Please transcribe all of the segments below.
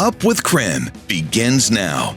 Up with KREM begins now.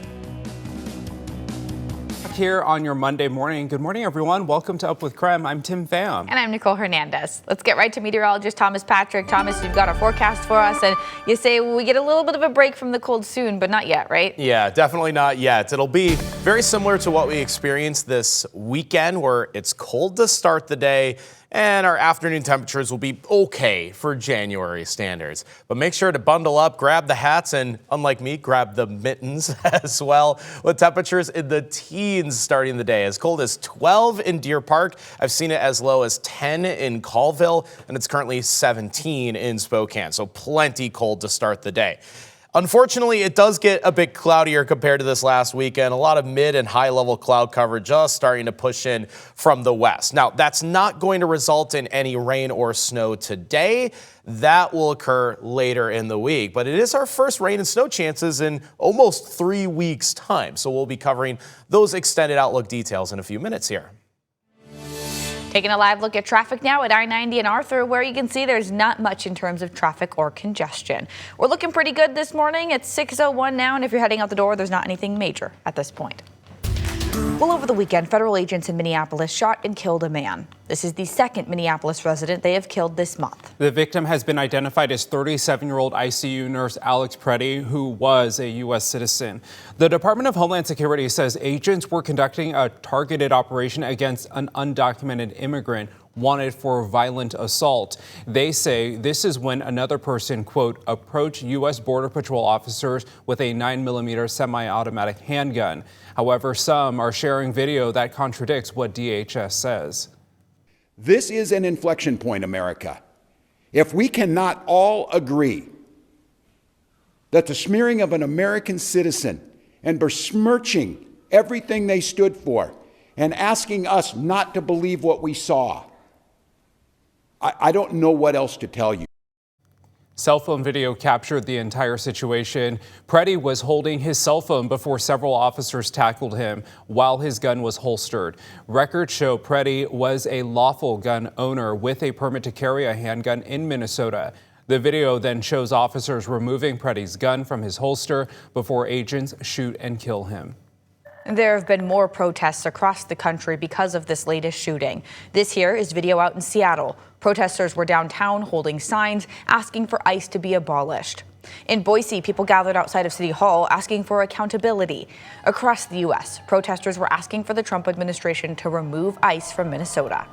Here on your Monday morning. Good morning, everyone. Welcome to Up with KREM. I'm Tim Pham. And I'm Nicole Hernandez. Let's get right to meteorologist Thomas Patrick. Thomas, you've got a forecast for us, and you say we get a little bit of a break from the cold soon, but not yet, right? Yeah, definitely not yet. It'll be very similar to what we experienced this weekend, where it's cold to start the day, and our afternoon temperatures will be okay for January standards. But make sure to bundle up, grab the hats, and unlike me, grab the mittens as well, with temperatures in the teens starting the day. As cold as 12 in Deer Park. I've seen it as low as 10 in Colville, and it's currently 17 in Spokane. So plenty cold to start the day. Unfortunately, it does get a bit cloudier compared to this last weekend. A lot of mid and high level cloud cover just starting to push in from the west. Now, that's not going to result in any rain or snow today. That will occur later in the week. But it is our first rain and snow chances in almost 3 weeks' time. So we'll be covering those extended outlook details in a few minutes here. Taking a live look at traffic now at I-90 in Arthur, where you can see there's not much in terms of traffic or congestion. We're looking pretty good this morning. It's 6:01 now, and if you're heading out the door, there's not anything major at this point. Well, over the weekend, federal agents in Minneapolis shot and killed a man. This is the second Minneapolis resident they have killed this month. The victim has been identified as 37-year-old ICU nurse Alex Preddy, who was a U.S. citizen. The Department of Homeland Security says agents were conducting a targeted operation against an undocumented immigrant wanted for violent assault. They say this is when another person, quote, approached U.S. Border Patrol officers with a 9mm semi-automatic handgun. However, some are sharing video that contradicts what DHS says. This is an inflection point, America. If we cannot all agree that the smearing of an American citizen and besmirching everything they stood for and asking us not to believe what we saw, I don't know what else to tell you. Cell phone video captured the entire situation. Preddy was holding his cell phone before several officers tackled him while his gun was holstered. Records show Preddy was a lawful gun owner with a permit to carry a handgun in Minnesota. The video then shows officers removing Preddy's gun from his holster before agents shoot and kill him. There have been more protests across the country because of this latest shooting. This here is video out in Seattle. Protesters were downtown holding signs asking for ICE to be abolished. In Boise, people gathered outside of City Hall asking for accountability. Across the U.S., protesters were asking for the Trump administration to remove ICE from Minnesota.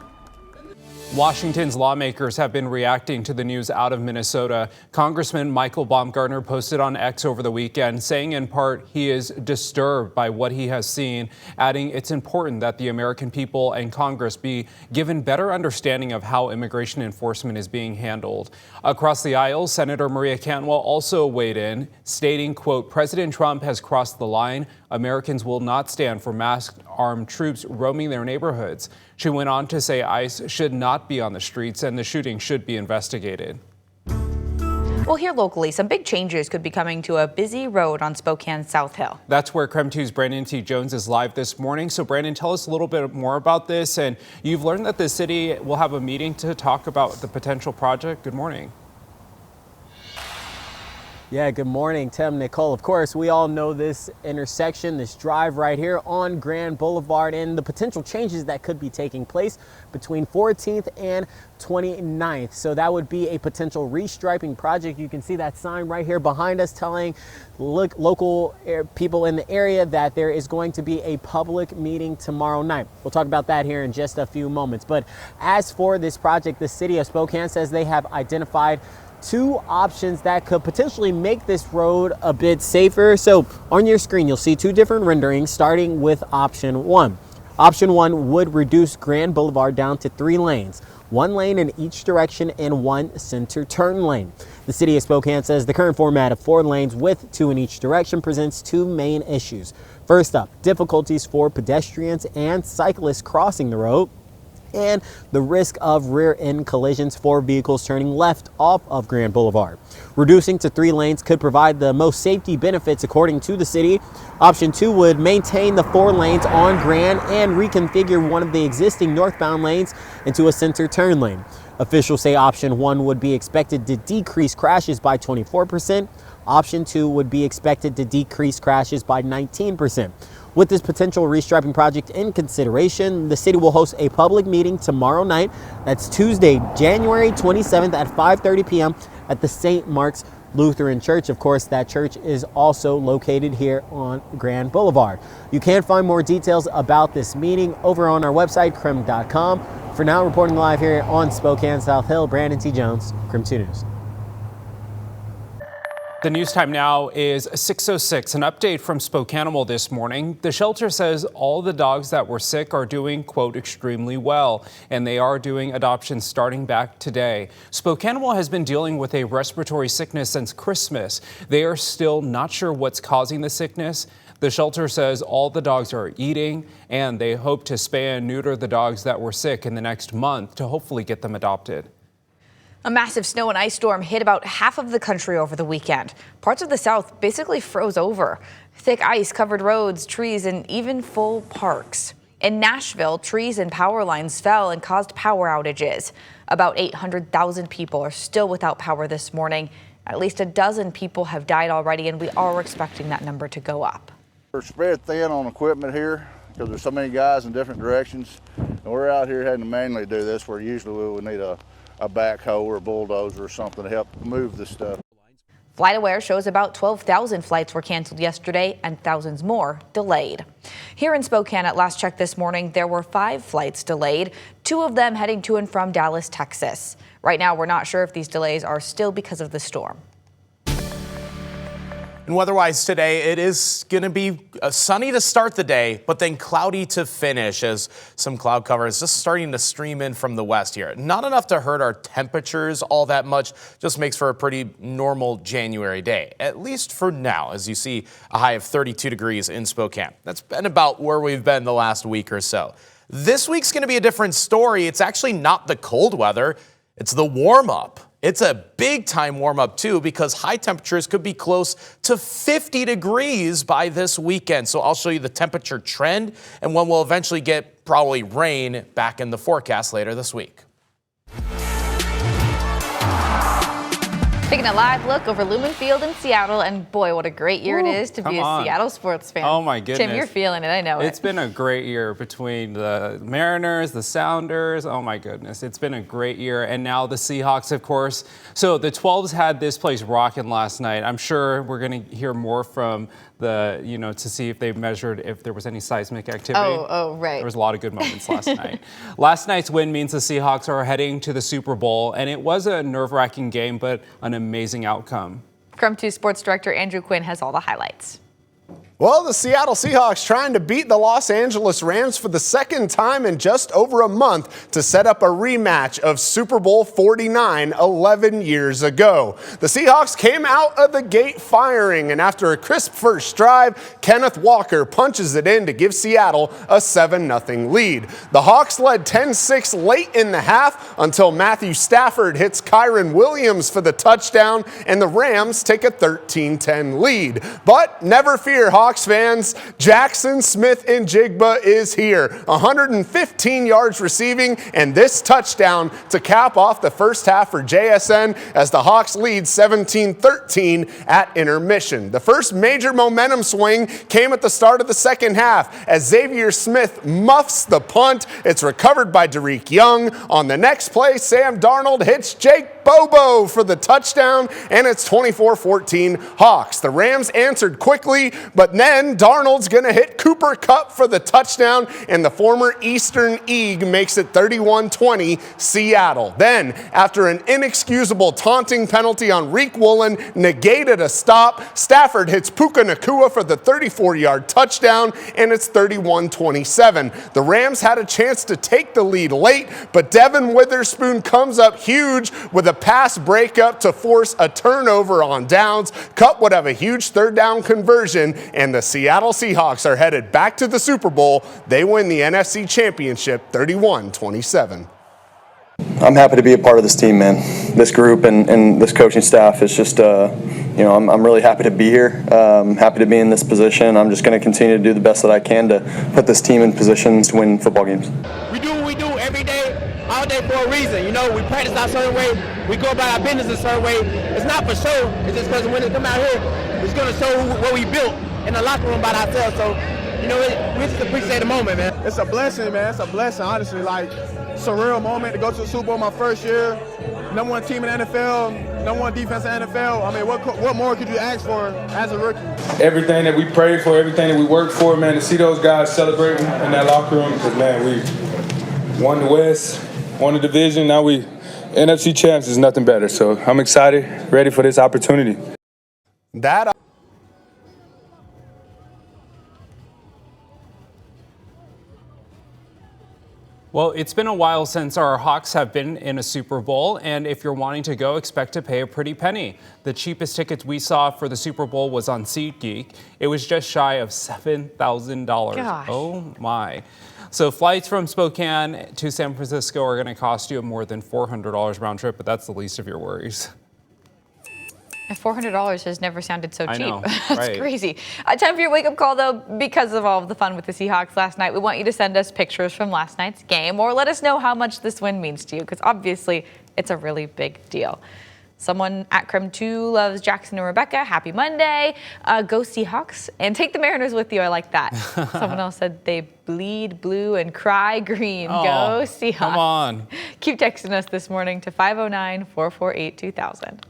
Washington's lawmakers have been reacting to the news out of Minnesota. Congressman Michael Baumgartner posted on X over the weekend, saying in part he is disturbed by what he has seen, adding it's important that the American people and Congress be given better understanding of how immigration enforcement is being handled. Across the aisle, Senator Maria Cantwell also weighed in, stating, quote, President Trump has crossed the line. Americans will not stand for masked armed troops roaming their neighborhoods. She went on to say ICE should not be on the streets and the shooting should be investigated. Well, here locally, some big changes could be coming to a busy road on Spokane South Hill. That's where KREM 2's Brandon T. Jones is live this morning. So, Brandon, tell us a little bit more about this. And you've learned that the city will have a meeting to talk about the potential project. Good morning. Yeah, good morning, Tim, Nicole. Of course, we all know this intersection, this drive right here on Grand Boulevard, and the potential changes that could be taking place between 14th and 29th. So that would be a potential restriping project. You can see that sign right here behind us telling local people in the area that there is going to be a public meeting tomorrow night. We'll talk about that here in just a few moments. But as for this project, the city of Spokane says they have identified two options that could potentially make this road a bit safer. So on your screen, you'll see two different renderings, starting with option one. Option one would reduce Grand Boulevard down to 3 lanes, 1 lane in each direction and 1 center turn lane. The city of Spokane says the current format of 4 lanes with 2 in each direction presents 2 main issues. First up, difficulties for pedestrians and cyclists crossing the road, and the risk of rear-end collisions for vehicles turning left off of Grand Boulevard. Reducing to 3 lanes could provide the most safety benefits according to the city. Option 2 would maintain the 4 lanes on Grand and reconfigure one of the existing northbound lanes into a center turn lane. Officials say option 1 would be expected to decrease crashes by 24%. Option 2 would be expected to decrease crashes by 19%. With this potential restriping project in consideration, the city will host a public meeting tomorrow night. That's Tuesday, January 27th at 5:30 p.m. at the St. Mark's Lutheran Church. Of course, that church is also located here on Grand Boulevard. You can find more details about this meeting over on our website, KREM.com. For now, reporting live here on Spokane South Hill, Brandon T. Jones, KREM 2 News. The news time now is 6:06. An update from Spokane this morning. The shelter says all the dogs that were sick are doing, quote, extremely well, and they are doing adoptions starting back today. Spokane has been dealing with a respiratory sickness since Christmas. They are still not sure what's causing the sickness. The shelter says all the dogs are eating, and they hope to spay and neuter the dogs that were sick in the next month to hopefully get them adopted. A massive snow and ice storm hit about half of the country over the weekend. Parts of the south basically froze over. Thick ice covered roads, trees, and even full parks. In Nashville, trees and power lines fell and caused power outages. About 800,000 people are still without power this morning. At least a dozen people have died already, and we are expecting that number to go up. We're spread thin on equipment here because there's so many guys in different directions. And we're out here having to manually do this, where usually we would need a backhoe or a bulldozer or something to help move the stuff. FlightAware shows about 12,000 flights were canceled yesterday and thousands more delayed. Here in Spokane at last check this morning, there were 5 flights delayed, 2 of them heading to and from Dallas, Texas. Right now, we're not sure if these delays are still because of the storm. And weather-wise today, it is going to be sunny to start the day, but then cloudy to finish as some cloud cover is just starting to stream in from the west here. Not enough to hurt our temperatures all that much, just makes for a pretty normal January day, at least for now, as you see a high of 32 degrees in Spokane. That's been about where we've been the last week or so. This week's going to be a different story. It's actually not the cold weather, it's the warm-up. It's a big time warm up too, because high temperatures could be close to 50 degrees by this weekend. So I'll show you the temperature trend and when we'll eventually get probably rain back in the forecast later this week. Taking a live look over Lumen Field in Seattle, and boy, what a great year it is to be a Seattle sports fan. Oh my goodness. Tim, you're feeling it, I know It's been a great year between the Mariners, the Sounders. Oh my goodness, it's been a great year. And now the Seahawks, of course. So the 12s had this place rocking last night. I'm sure we're going to hear more from the, to see if they measured if there was any seismic activity. Oh, right. There was a lot of good moments last night. Last night's win means the Seahawks are heading to the Super Bowl, and it was a nerve-wracking game, but an amazing outcome. KREM 2 Sports Director Andrew Quinn has all the highlights. Well, the Seattle Seahawks trying to beat the Los Angeles Rams for the second time in just over a month to set up a rematch of Super Bowl 49 11 years ago. The Seahawks came out of the gate firing, and after a crisp first drive, Kenneth Walker punches it in to give Seattle a 7-0 lead. The Hawks led 10-6 late in the half until Matthew Stafford hits Kyron Williams for the touchdown, and the Rams take a 13-10 lead. But never fear, Hawks fans, Jackson Smith-Njigba is here. 115 yards receiving and this touchdown to cap off the first half for JSN as the Hawks lead 17-13 at intermission. The first major momentum swing came at the start of the second half as Xavier Smith muffs the punt. It's recovered by Derek Young. On the next play, Sam Darnold hits Jake Bobo for the touchdown, and it's 24-14 Hawks. The Rams answered quickly, but then Darnold's going to hit Cooper Kupp for the touchdown, and the former Eastern Eagle makes it 31-20 Seattle. Then, after an inexcusable taunting penalty on Reek Woolen negated a stop, Stafford hits Puka Nacua for the 34-yard touchdown, and it's 31-27. The Rams had a chance to take the lead late, but Devin Witherspoon comes up huge with a pass breakup to force a turnover on downs. Kupp would have a huge third down conversion, and the Seattle Seahawks are headed back to the Super Bowl. They win the NFC Championship 31-27. I'm happy to be a part of this team, man. This group and this coaching staff is just, I'm really happy to be here. Happy to be in this position. I'm just going to continue to do the best that I can to put this team in positions to win football games. We do what we do every day, all day for a reason. You know, we practice our certain way, we go about our business a certain way. It's not for show. It's just because when it come out here, it's going to show what we built in the locker room by ourselves. So, you know, we just appreciate the moment, man. It's a blessing, man. It's a blessing, honestly. Like, surreal moment to go to the Super Bowl my first year. Number one team in the NFL, number one defense in the NFL. I mean, what more could you ask for as a rookie? Everything that we prayed for, everything that we worked for, man, to see those guys celebrating in that locker room, because, man, we won the West, won the division, now we NFC champs is nothing better. So I'm excited, ready for this opportunity. Well, it's been a while since our Hawks have been in a Super Bowl, and if you're wanting to go, expect to pay a pretty penny. The cheapest tickets we saw for the Super Bowl was on SeatGeek. It was just shy of $7,000. Gosh. Oh my. So flights from Spokane to San Francisco are going to cost you more than $400 round trip, but that's the least of your worries. $400 has never sounded so cheap. I know, That's right. crazy. Time for your wake-up call, though, because of all of the fun with the Seahawks last night. We want you to send us pictures from last night's game, or let us know how much this win means to you, because obviously it's a really big deal. Someone at KREM2 loves Jackson and Rebecca. Happy Monday. Go Seahawks. And take the Mariners with you. I like that. Someone else said they bleed blue and cry green. Oh, go Seahawks. come on. Keep texting us this morning to 509-448-2000.